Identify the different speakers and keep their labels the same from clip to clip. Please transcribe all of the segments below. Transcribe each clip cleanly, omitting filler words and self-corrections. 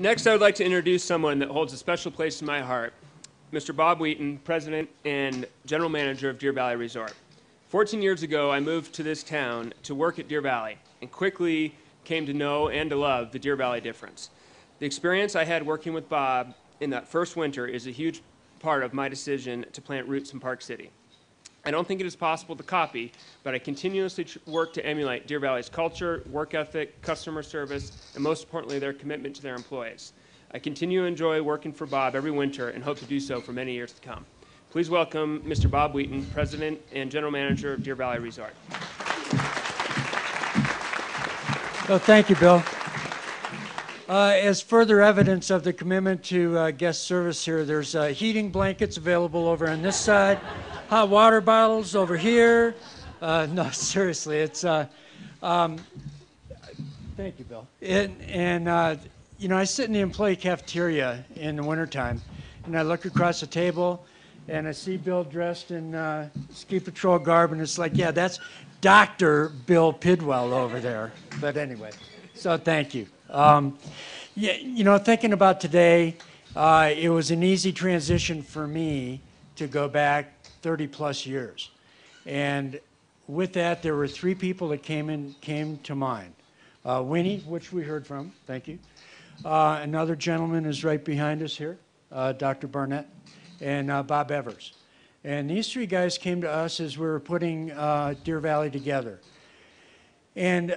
Speaker 1: Next, I would like to introduce someone that holds a special place in my heart, Mr. Bob Wheaton, President and General Manager of Deer Valley Resort. 14 years ago, I moved to this town to work at Deer Valley and quickly came to know and to love the Deer Valley difference. The experience I had working with Bob in that first winter is a huge part of my decision to plant roots in Park City. I don't think it is possible to copy, but I continuously work to emulate Deer Valley's culture, work ethic, customer service, and most importantly, their commitment to their employees. I continue to enjoy working for Bob every winter and hope to do so for many years to come. Please welcome Mr. Bob Wheaton, President and General Manager of Deer Valley Resort.
Speaker 2: Well, thank you, Bill. As further evidence of the commitment to guest service here, there's heating blankets available over on this side, hot water bottles over here. No, seriously, it's, thank you, Bill. You know, I sit in the employee cafeteria in the wintertime, and I look across the table, and I see Bill dressed in ski patrol garb, and it's like, yeah, that's Dr. Bill Pidwell over there. But anyway, so thank you. Yeah, you know, thinking about today, it was an easy transition for me to go back 30 plus years. And with that, there were three people that came to mind. Winnie, which we heard from, thank you. Another gentleman is right behind us here, Dr. Barnett, and Bob Evers. And these three guys came to us as we were putting Deer Valley together. And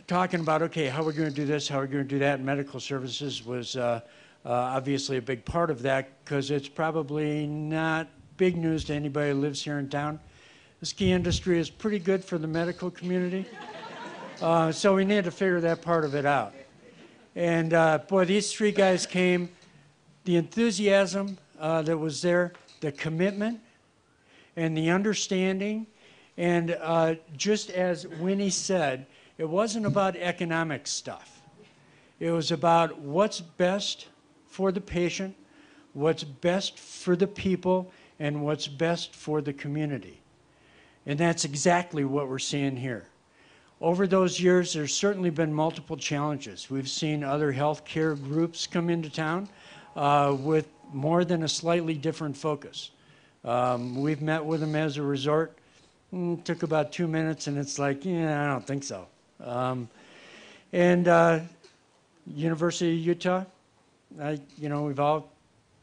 Speaker 2: talking about, okay, how we're going to do this, how we're going to do that, and medical services was obviously a big part of that, because it's probably not big news to anybody who lives here in town. The ski industry is pretty good for the medical community, so we need to figure that part of it out. And boy, these three guys came, the enthusiasm that was there, the commitment, and the understanding. And just as Winnie said, it wasn't about economic stuff. It was about what's best for the patient, what's best for the people, and what's best for the community. And that's exactly what we're seeing here. Over those years, there's certainly been multiple challenges. We've seen other healthcare groups come into town with more than a slightly different focus. We've met with them as a resort. Took about 2 minutes, and it's like, yeah, I don't think so. University of Utah, you know, we've all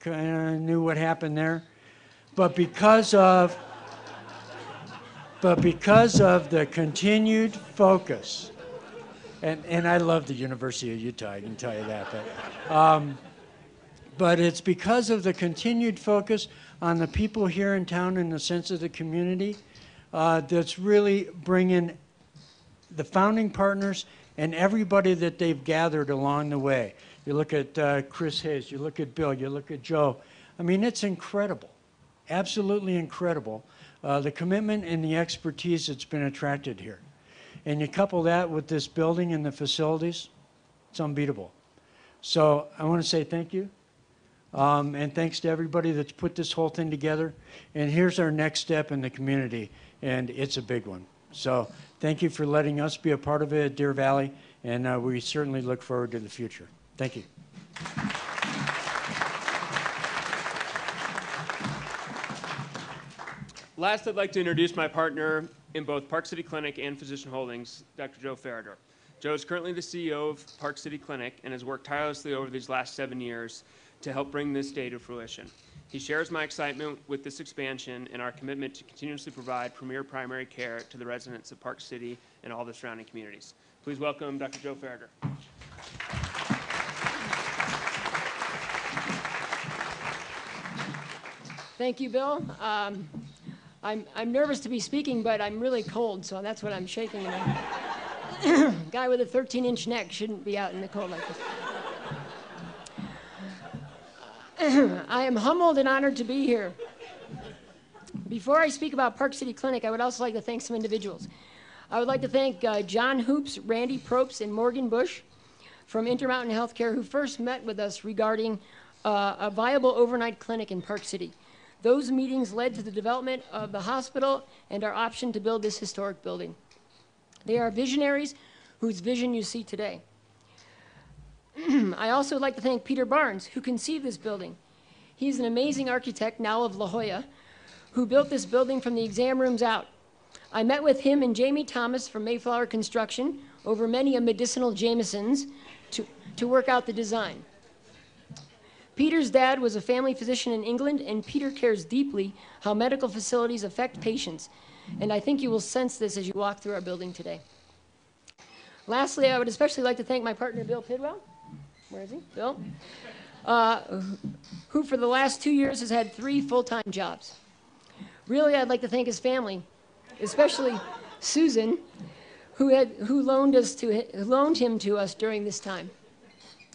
Speaker 2: kind of knew what happened there. But because of the continued focus, and I love the University of Utah, I can tell you that. But it's because of the continued focus on the people here in town and the sense of the community that's really bringing the founding partners and everybody that they've gathered along the way. You look at Chris Hayes, you look at Bill, you look at Joe. I mean, it's incredible, absolutely incredible, the commitment and the expertise that's been attracted here. And you couple that with this building and the facilities, it's unbeatable. So I want to say thank you. And thanks to everybody that's put this whole thing together. And here's our next step in the community, and it's a big one. So thank you for letting us be a part of it at Deer Valley, and we certainly look forward to the future. Thank you.
Speaker 1: Last, I'd like to introduce my partner in both Park City Clinic and Physician Holdings, Dr. Joe Ferriter. Joe is currently the CEO of Park City Clinic and has worked tirelessly over these last 7 years to help bring this day to fruition. He shares my excitement with this expansion and our commitment to continuously provide premier primary care to the residents of Park City and all the surrounding communities. Please welcome Dr. Joe Ferriter.
Speaker 3: Thank you, Bill. I'm nervous to be speaking, but I'm really cold, so that's what I'm shaking. Guy with a 13-inch neck shouldn't be out in the cold like this. I am humbled and honored to be here. Before I speak about Park City Clinic, I would also like to thank some individuals. I would like to thank John Hoops, Randy Probst, and Morgan Bush from Intermountain Healthcare, who first met with us regarding a viable overnight clinic in Park City. Those meetings led to the development of the hospital and our option to build this historic building. They are visionaries whose vision you see today. I also would like to thank Peter Barnes, who conceived this building. He's an amazing architect, now of La Jolla, who built this building from the exam rooms out. I met with him and Jamie Thomas from Mayflower Construction over many a medicinal Jamesons to work out the design. Peter's dad was a family physician in England, and Peter cares deeply how medical facilities affect patients, and I think you will sense this as you walk through our building today. Lastly, I would especially like to thank my partner, Bill Pidwell. Where is he? Bill? Who for the last 2 years has had 3 full-time jobs. Really, I'd like to thank his family, especially Susan, who loaned him to us during this time.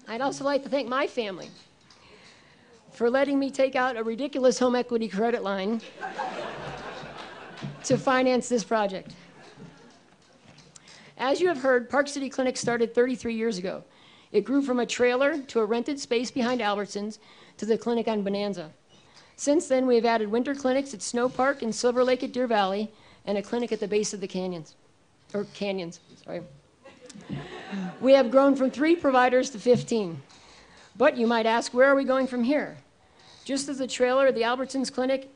Speaker 3: I'd also like to thank my family for letting me take out a ridiculous home equity credit line to finance this project. As you have heard, Park City Clinic started 33 years ago. It grew from a trailer to a rented space behind Albertsons to the clinic on Bonanza. Since then, we have added winter clinics at Snow Park and Silver Lake at Deer Valley, and a clinic at the base of the canyons. We have grown from 3 providers to 15. But you might ask, where are we going from here? Just as the trailer, the Albertsons Clinic,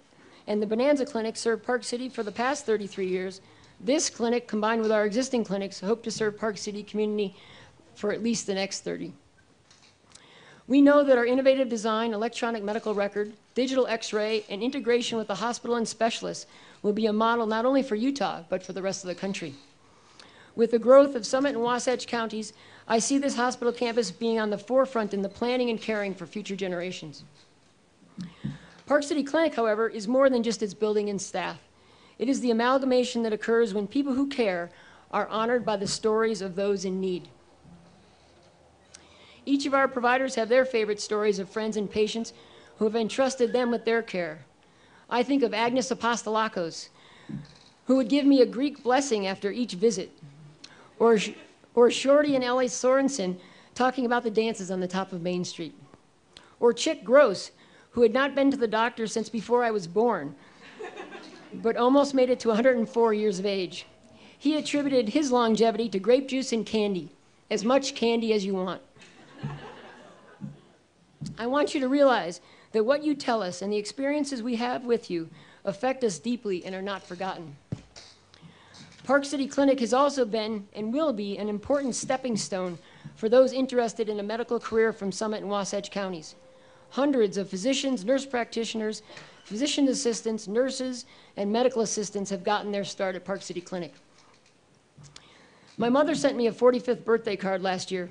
Speaker 3: and the Bonanza Clinic served Park City for the past 33 years, this clinic, combined with our existing clinics, hope to serve Park City community for at least the next 30. We know that our innovative design, electronic medical record, digital x-ray, and integration with the hospital and specialists will be a model not only for Utah, but for the rest of the country. With the growth of Summit and Wasatch counties, I see this hospital campus being on the forefront in the planning and caring for future generations. Park City Clinic, however, is more than just its building and staff. It is the amalgamation that occurs when people who care are honored by the stories of those in need. Each of our providers have their favorite stories of friends and patients who have entrusted them with their care. I think of Agnes Apostolakos, who would give me a Greek blessing after each visit, or Shorty and Ellie Sorensen talking about the dances on the top of Main Street, or Chick Gross, who had not been to the doctor since before I was born, but almost made it to 104 years of age. He attributed his longevity to grape juice and candy, as much candy as you want. I want you to realize that what you tell us and the experiences we have with you affect us deeply and are not forgotten. Park City Clinic has also been and will be an important stepping stone for those interested in a medical career from Summit and Wasatch counties. Hundreds of physicians, nurse practitioners, physician assistants, nurses, and medical assistants have gotten their start at Park City Clinic. My mother sent me a 45th birthday card last year.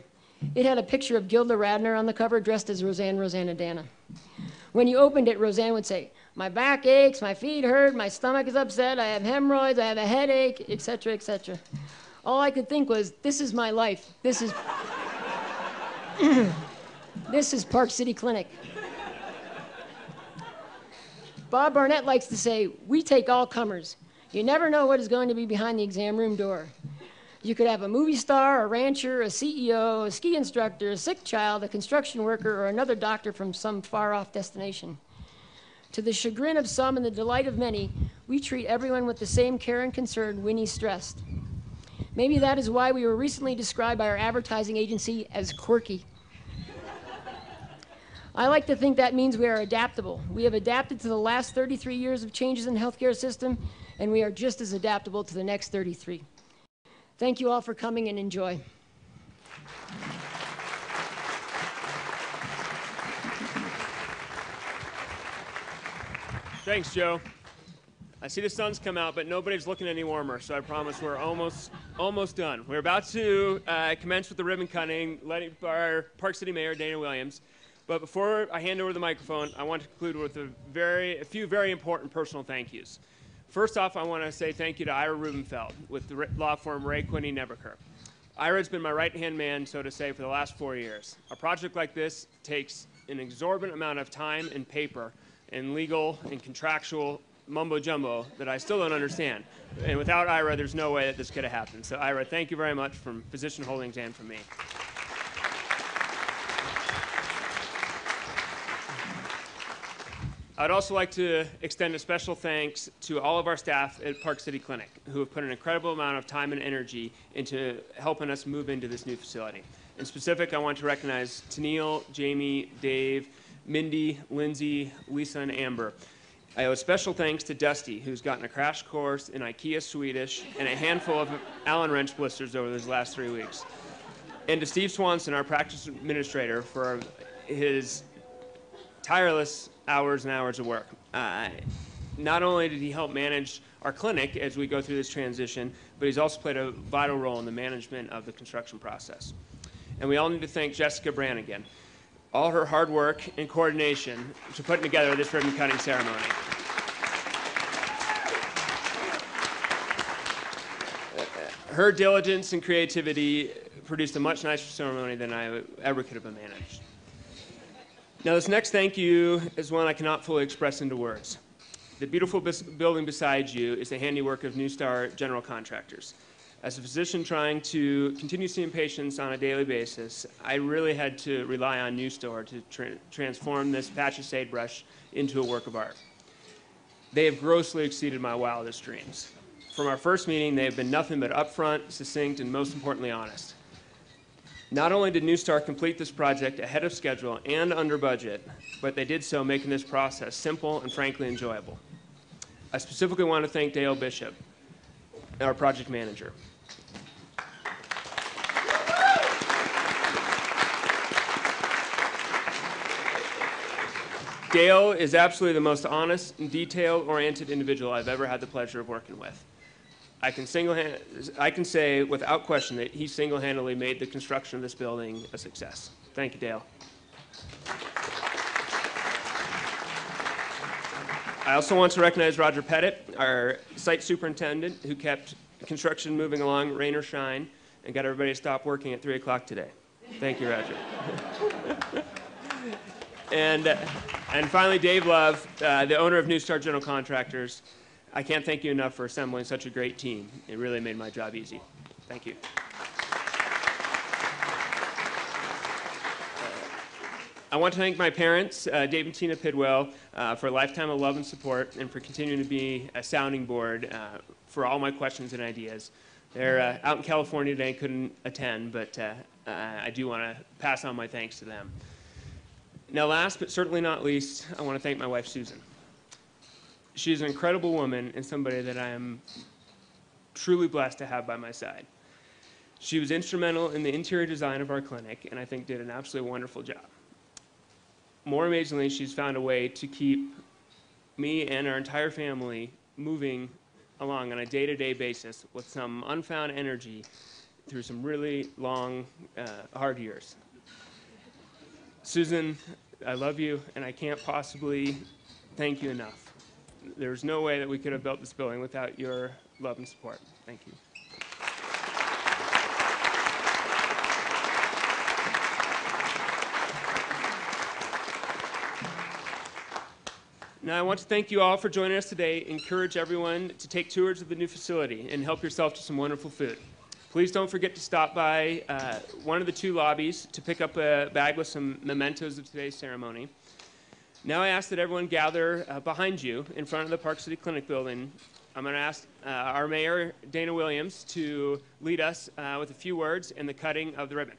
Speaker 3: It had a picture of Gilda Radner on the cover dressed as Rosanna Dana. When you opened it, Roseanne would say, "My back aches, my feet hurt, my stomach is upset, I have hemorrhoids, I have a headache," etc., etc. All I could think was, this is my life. This is, this is Park City Clinic. Bob Barnett likes to say, "We take all comers. You never know what is going to be behind the exam room door." You could have a movie star, a rancher, a CEO, a ski instructor, a sick child, a construction worker, or another doctor from some far-off destination. To the chagrin of some and the delight of many, we treat everyone with the same care and concern Winnie stressed. Maybe that is why we were recently described by our advertising agency as quirky. I like to think that means we are adaptable. We have adapted to the last 33 years of changes in the healthcare system, and we are just as adaptable to the next 33. Thank you all for coming, and enjoy.
Speaker 1: Thanks, Joe. I see the sun's come out, but nobody's looking any warmer, so I promise we're almost done. We're about to commence with the ribbon cutting, led by our Park City Mayor, Dana Williams. But before I hand over the microphone, I want to conclude with a few very important personal thank yous. First off, I want to say thank you to Ira Rubenfeld with the law firm Ray Quinney Nebaker. Ira's been my right-hand man, so to say, for the last 4 years. A project like this takes an exorbitant amount of time and paper and legal and contractual mumbo-jumbo that I still don't understand. And without Ira, there's no way that this could have happened. So Ira, thank you very much from Physician Holdings and from me. I'd also like to extend a special thanks to all of our staff at Park City Clinic who have put an incredible amount of time and energy into helping us move into this new facility. In specific, I want to recognize Tennille, Jamie, Dave, Mindy, Lindsay, Lisa, and Amber. I owe a special thanks to Dusty, who's gotten a crash course in IKEA Swedish and a handful of Allen wrench blisters over these last 3 weeks. And to Steve Swanson, our practice administrator, for his tireless hours and hours of work. Not only did he help manage our clinic as we go through this transition, but he's also played a vital role in the management of the construction process. And we all need to thank Jessica Brannigan, all her hard work and coordination to putting together this ribbon cutting ceremony. Her diligence and creativity produced a much nicer ceremony than I ever could have managed. Now, this next thank you is one I cannot fully express into words. The beautiful building beside you is the handiwork of New Star General Contractors. As a physician trying to continue seeing patients on a daily basis, I really had to rely on New Star to transform this patch of sagebrush into a work of art. They have grossly exceeded my wildest dreams. From our first meeting, they have been nothing but upfront, succinct, and most importantly, honest. Not only did New Star complete this project ahead of schedule and under budget, but they did so making this process simple and frankly enjoyable. I specifically want to thank Dale Bishop, our project manager. Dale is absolutely the most honest and detail-oriented individual I've ever had the pleasure of working with. I can say without question that he single-handedly made the construction of this building a success. Thank you, Dale. I also want to recognize Roger Pettit, our site superintendent, who kept construction moving along, rain or shine, and got everybody to stop working at 3 o'clock today. Thank you, Roger. And finally, Dave Love, the owner of New Star General Contractors. I can't thank you enough for assembling such a great team. It really made my job easy. Thank you. I want to thank my parents, Dave and Tina Pidwell, for a lifetime of love and support and for continuing to be a sounding board for all my questions and ideas. They're out in California today and couldn't attend, but I do want to pass on my thanks to them. Now, last but certainly not least, I want to thank my wife, Susan. She's an incredible woman and somebody that I am truly blessed to have by my side. She was instrumental in the interior design of our clinic and I think did an absolutely wonderful job. More amazingly, she's found a way to keep me and our entire family moving along on a day-to-day basis with some unfound energy through some really long, hard years. Susan, I love you and I can't possibly thank you enough. There's no way that we could have built this building without your love and support. Thank you. Now, I want to thank you all for joining us today. Encourage everyone to take tours of the new facility and help yourself to some wonderful food. Please don't forget to stop by one of the 2 lobbies to pick up a bag with some mementos of today's ceremony. Now I ask that everyone gather behind you in front of the Park City Clinic building. I'm going to ask our mayor, Dana Williams, to lead us with a few words in the cutting of the ribbon.